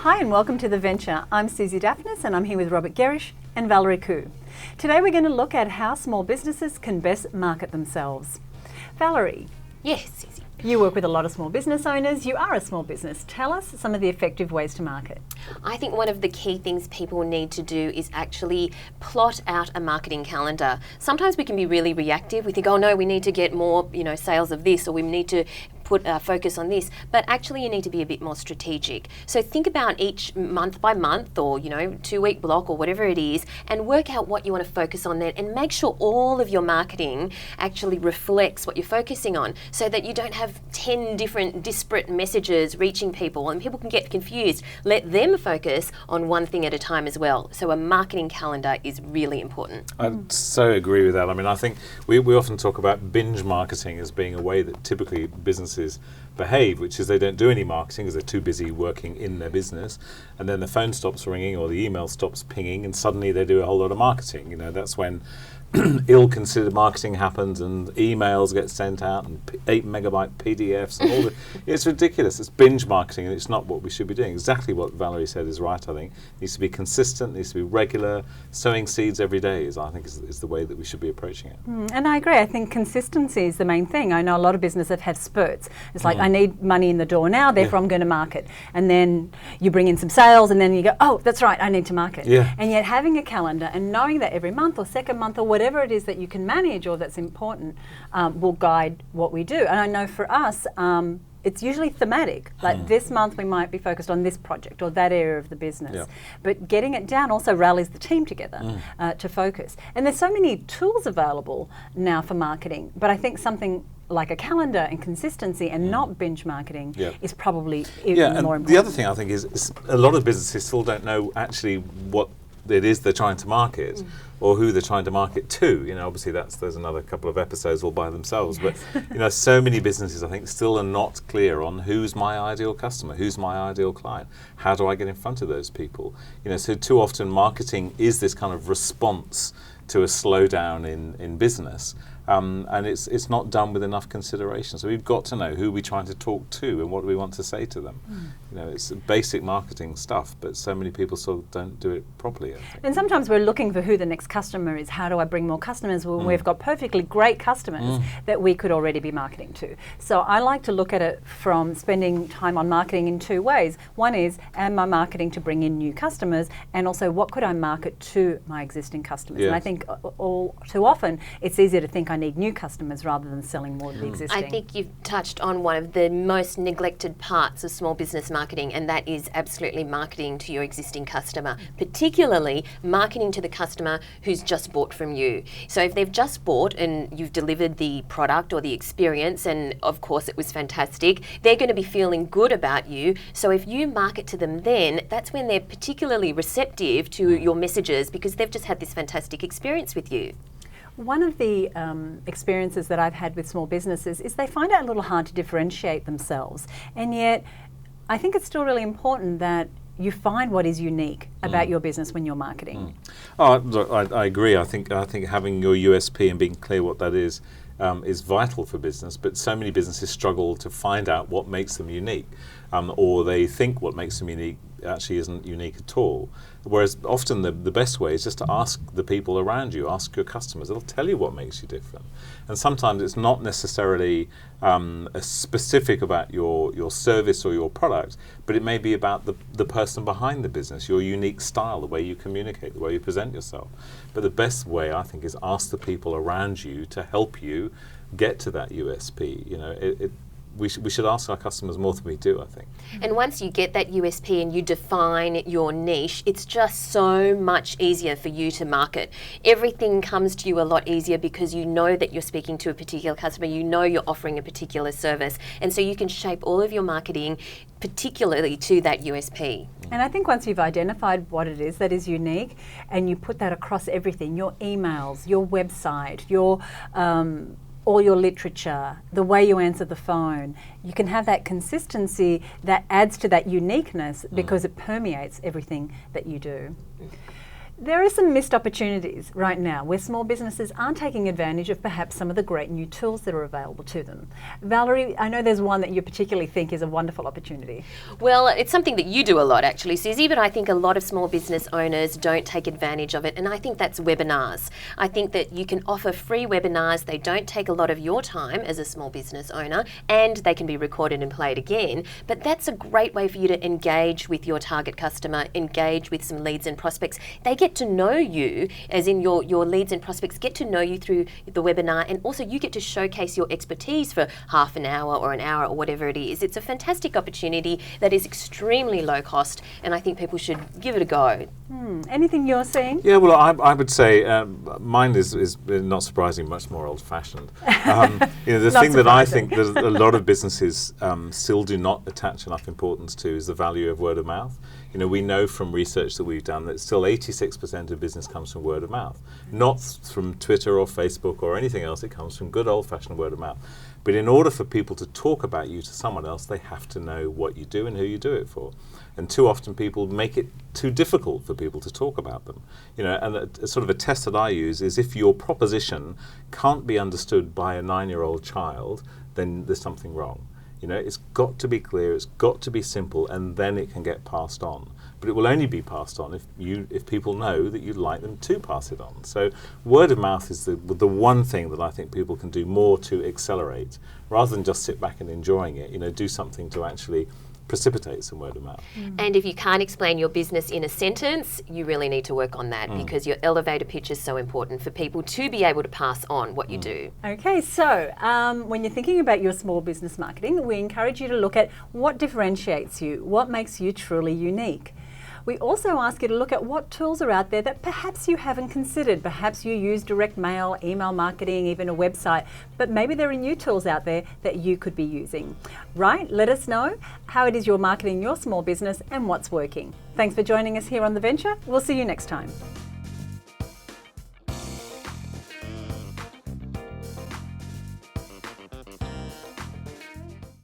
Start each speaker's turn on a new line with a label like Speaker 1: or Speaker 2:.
Speaker 1: Hi and welcome to The Venture. I'm Susie Daphnis and I'm here with Robert Gerish and Valerie Khoo. Today we're going to look at how small businesses can best market themselves. Valerie.
Speaker 2: Yes, Susie.
Speaker 1: You work with a lot of small business owners. You are a small business. Tell us some of the effective ways to market.
Speaker 2: I think one of the key things people need to do is actually plot out a marketing calendar. Sometimes we can be really reactive. We think, oh no, we need to get more, sales of this, or we need to put focus on this, but actually you need to be a bit more strategic. So think about each month by month or 2-week block or whatever it is, and work out what you want to focus on then, and make sure all of your marketing actually reflects what you're focusing on, so that you don't have 10 different disparate messages reaching people and people can get confused. Let them focus on one thing at a time as well. So a marketing calendar is really important.
Speaker 3: I so agree with that. I mean, I think we often talk about binge marketing as being a way that typically businesses behave, which is they don't do any marketing because they're too busy working in their business, and then the phone stops ringing or the email stops pinging and suddenly they do a whole lot of marketing. That's when ill-considered marketing happens and emails get sent out and 8-megabyte PDFs and all that. It's ridiculous. It's binge marketing and it's not what we should be doing. Exactly what Valerie said is right, I think. It needs to be consistent, needs to be regular. Sowing seeds every day is the way that we should be approaching it.
Speaker 1: And I agree. I think consistency is the main thing. I know a lot of businesses have spurts. It's like, I need money in the door now, therefore I'm going to market. And then you bring in some sales and then you go, oh, that's right, I need to market.
Speaker 3: Yeah.
Speaker 1: And yet having a calendar and knowing that every month or second month or whatever it is that you can manage or that's important will guide what we do. And I know for us, it's usually thematic. Like this month we might be focused on this project or that area of the business.
Speaker 3: Yep.
Speaker 1: But getting it down also rallies the team together to focus. And there's so many tools available now for marketing, but I think something like a calendar and consistency and not binge marketing is probably even more important.
Speaker 3: The other thing I think is a lot of businesses still don't know actually what it is they're trying to market or who they're trying to market to. Obviously there's another couple of episodes all by themselves, but so many businesses I think still are not clear on who's my ideal customer, who's my ideal client, how do I get in front of those people. So too often marketing is this kind of response to a slowdown in business. And it's not done with enough consideration. So we've got to know who we're trying to talk to and what do we want to say to them. It's basic marketing stuff, but so many people still don't do it properly, I think.
Speaker 1: And sometimes we're looking for who the next customer is. How do I bring more customers? Well, we've got perfectly great customers that we could already be marketing to. So I like to look at it from spending time on marketing in two ways. One is, am I marketing to bring in new customers? And also, what could I market to my existing customers?
Speaker 3: Yes.
Speaker 1: And I think all too often, it's easier to think I need new customers rather than selling more of the existing.
Speaker 2: I think you've touched on one of the most neglected parts of small business marketing, and that is absolutely marketing to your existing customer, particularly marketing to the customer who's just bought from you. So if they've just bought and you've delivered the product or the experience, and of course it was fantastic, they're going to be feeling good about you. So if you market to them then, that's when they're particularly receptive to your messages because they've just had this fantastic experience with you.
Speaker 1: One of the experiences that I've had with small businesses is they find it a little hard to differentiate themselves. And yet, I think it's still really important that you find what is unique about your business when you're marketing.
Speaker 3: Oh, look, I agree. I think having your USP and being clear what that is vital for business, but so many businesses struggle to find out what makes them unique, or they think what makes them unique actually isn't unique at all. Whereas often the best way is just to ask the people around you, ask your customers. It'll tell you what makes you different. And sometimes it's not necessarily specific about your service or your product, but it may be about the person behind the business, your unique style, the way you communicate, the way you present yourself. But the best way, I think, is ask the people around you to help you get to that USP. We should ask our customers more than we do, I think.
Speaker 2: And once you get that USP and you define your niche, it's just so much easier for you to market. Everything comes to you a lot easier because you know that you're speaking to a particular customer, you know you're offering a particular service, and so you can shape all of your marketing particularly to that USP.
Speaker 1: And I think once you've identified what it is that is unique and you put that across everything, your emails, your website, your all your literature, the way you answer the phone, you can have that consistency that adds to that uniqueness because it permeates everything that you do. There are some missed opportunities right now where small businesses aren't taking advantage of perhaps some of the great new tools that are available to them. Valerie, I know there's one that you particularly think is a wonderful opportunity.
Speaker 2: Well, it's something that you do a lot actually, Susie, but I think a lot of small business owners don't take advantage of it, and I think that's webinars. I think that you can offer free webinars. They don't take a lot of your time as a small business owner, and they can be recorded and played again, but that's a great way for you to engage with your target customer, engage with some leads and prospects. They get to know you, as in your leads and prospects get to know you through the webinar, and also you get to showcase your expertise for half an hour or an hour or whatever it is. It's a fantastic opportunity that is extremely low cost, and I think people should give it a go.
Speaker 1: Anything you're seeing?
Speaker 3: Yeah, well, I would say mine is not surprisingly much more old-fashioned. The thing that I think that a lot of businesses still do not attach enough importance to is the value of word of mouth. We know from research that we've done that still 86% of business comes from word of mouth, not from Twitter or Facebook or anything else. It comes from good old-fashioned word of mouth. But in order for people to talk about you to someone else, they have to know what you do and who you do it for. And too often people make it too difficult for people to talk about them. And a sort of a test that I use is if your proposition can't be understood by a 9-year-old child, then there's something wrong. It's got to be clear, it's got to be simple, and then it can get passed on. But it will only be passed on if people know that you'd like them to pass it on. So word of mouth is the one thing that I think people can do more to accelerate, rather than just sit back and enjoying it. Do something to actually precipitate some word of mouth.
Speaker 2: And if you can't explain your business in a sentence, you really need to work on that, because your elevator pitch is so important for people to be able to pass on what you do.
Speaker 1: Okay, so when you're thinking about your small business marketing, we encourage you to look at what differentiates you, what makes you truly unique. We also ask you to look at what tools are out there that perhaps you haven't considered. Perhaps you use direct mail, email marketing, even a website, but maybe there are new tools out there that you could be using. Right? Let us know how it is you're marketing your small business and what's working. Thanks for joining us here on The Venture. We'll see you next time.